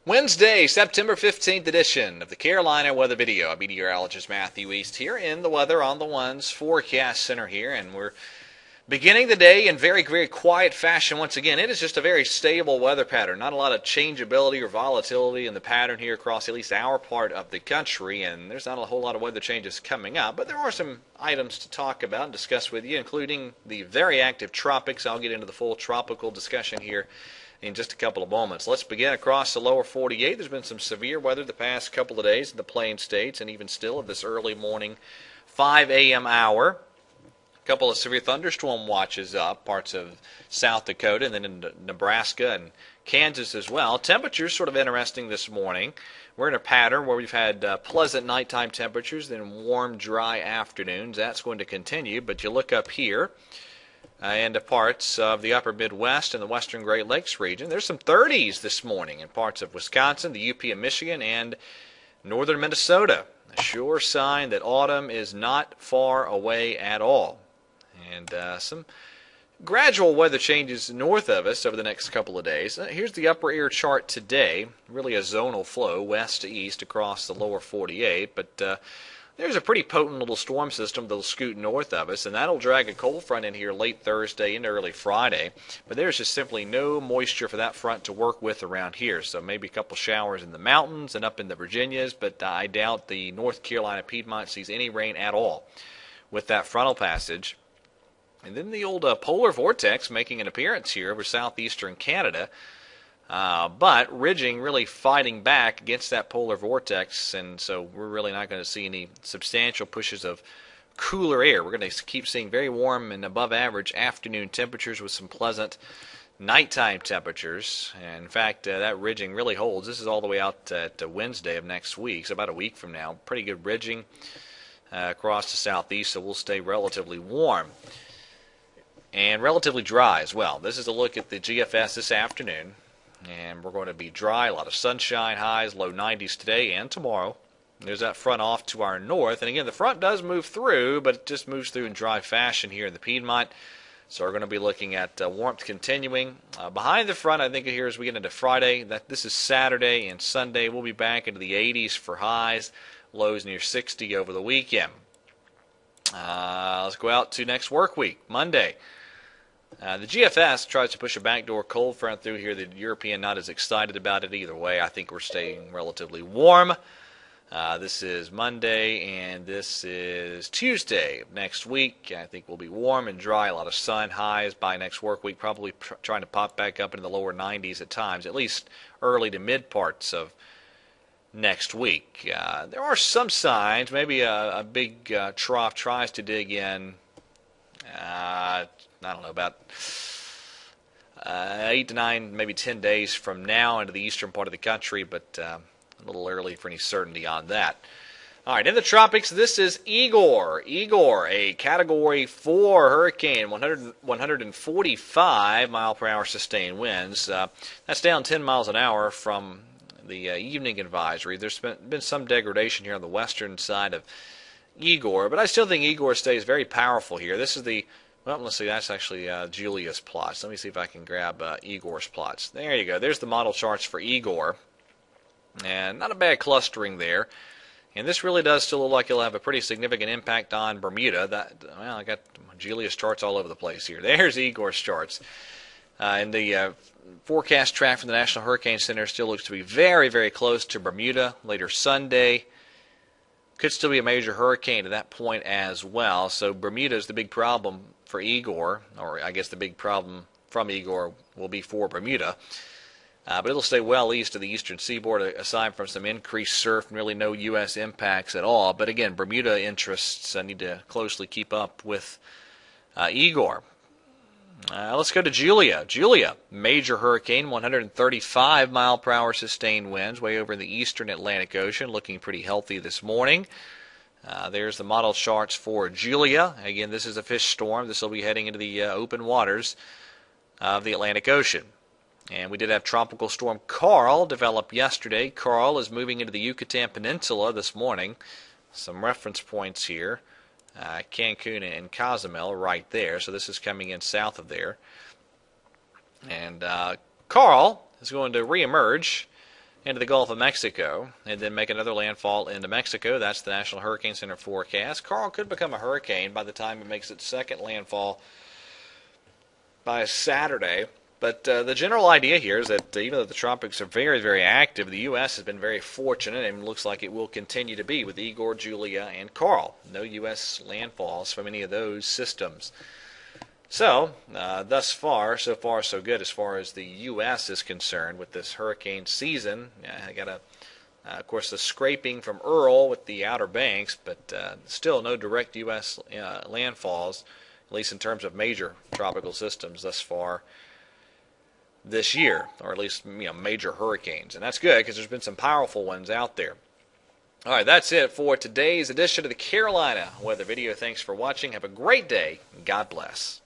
Wednesday, September 15th edition of the Carolina Weather Video. Meteorologist Matthew East here in the Weather on the Ones Forecast Center here, and we're beginning the day in very, very quiet fashion once again. It is just a very stable weather pattern. Not a lot of changeability or volatility in the pattern here across at least our part of the country, and there's not a whole lot of weather changes coming up, but there are some items to talk about and discuss with you, including the very active tropics. I'll get into the full tropical discussion here in just a couple of moments. Let's begin across the lower 48. There's been some severe weather the past couple of days in the Plain States, and even still at this early morning 5 a.m. hour. A couple of severe thunderstorm watches up, parts of South Dakota and then in Nebraska and Kansas as well. Temperatures sort of interesting this morning. We're in a pattern where we've had pleasant nighttime temperatures, then warm, dry afternoons. That's going to continue, but you look up here and parts of the upper Midwest and the western Great Lakes region. There's some 30s this morning in parts of Wisconsin, the UP of Michigan, and northern Minnesota. A sure sign that autumn is not far away at all. And some gradual weather changes north of us over the next couple of days. Here's the upper air chart today. Really a zonal flow west to east across the lower 48, but there's a pretty potent little storm system that'll scoot north of us, and that'll drag a cold front in here late Thursday into early Friday. But there's just simply no moisture for that front to work with around here. So maybe a couple showers in the mountains and up in the Virginias, but I doubt the North Carolina Piedmont sees any rain at all with that frontal passage. And then the old polar vortex making an appearance here over southeastern Canada. But ridging really fighting back against that polar vortex, and so we're really not going to see any substantial pushes of cooler air. We're going to keep seeing very warm and above average afternoon temperatures with some pleasant nighttime temperatures. And in fact, that ridging really holds. This is all the way out to Wednesday of next week, so about a week from now. Pretty good ridging across the southeast, so we'll stay relatively warm and relatively dry as well. This is a look at the GFS this afternoon. And we're going to be dry, a lot of sunshine, highs, low 90s today and tomorrow. There's that front off to our north. And again, the front does move through, but it just moves through in dry fashion here in the Piedmont. So we're going to be looking at warmth continuing. Behind the front, I think here as we get into Friday, this is Saturday and Sunday, we'll be back into the 80s for highs, lows near 60 over the weekend. Let's go out to next work week, Monday. The GFS tries to push a backdoor cold front through here. The European not as excited about it either way. I think we're staying relatively warm. This is Monday, and this is Tuesday of next week. I think we'll be warm and dry, a lot of sun, highs by next work week, probably trying to pop back up into the lower 90s at times, at least early to mid parts of next week. There are some signs, maybe a big trough tries to dig in. I don't know, about 8 to 9, maybe 10 days from now into the eastern part of the country, but a little early for any certainty on that. All right, in the tropics, this is Igor. Igor, a Category 4 hurricane, 145 mile per hour sustained winds. That's down 10 miles an hour from the evening advisory. There's been some degradation here on the western side of Igor, but I still think Igor stays very powerful here. This is the well, let's see, that's actually Julia's plots. Let me see if I can grab Igor's plots. There you go. There's the model charts for Igor. And not a bad clustering there. And this really does still look like it'll have a pretty significant impact on Bermuda. Well, I got Julia's charts all over the place here. There's Igor's charts. And the forecast track from the National Hurricane Center still looks to be very, very close to Bermuda later Sunday. Could still be a major hurricane at that point as well. So Bermuda is the big problem for Igor, or I guess the big problem from Igor will be for Bermuda. But it'll stay well east of the eastern seaboard, aside from some increased surf and really no U.S. impacts at all. But again, Bermuda interests need to closely keep up with Igor. Let's go to Julia. Julia, major hurricane, 135 mile per hour sustained winds, way over in the eastern Atlantic Ocean, looking pretty healthy this morning. There's the model charts for Julia. Again, this is a fish storm. This will be heading into the open waters of the Atlantic Ocean. And we did have Tropical Storm Carl develop yesterday. Carl is moving into the Yucatan Peninsula this morning. Some reference points here. Cancun and Cozumel right there. So this is coming in south of there. And Carl is going to reemerge into the Gulf of Mexico and then make another landfall into Mexico. That's the National Hurricane Center forecast. Carl could become a hurricane by the time it makes its second landfall by Saturday. But the general idea here is that even though the tropics are very, very active, the U.S. has been very fortunate and looks like it will continue to be with Igor, Julia, and Carl. No U.S. landfalls from any of those systems. So, thus far, so good as far as the U.S. is concerned with this hurricane season. I got of course, the scraping from Earl with the Outer Banks, but still no direct U.S. Landfalls, at least in terms of major tropical systems thus far this year, or at least major hurricanes. And that's good because there's been some powerful ones out there. All right, that's it for today's edition of the Carolina Weather Video. Thanks for watching. Have a great day. God bless.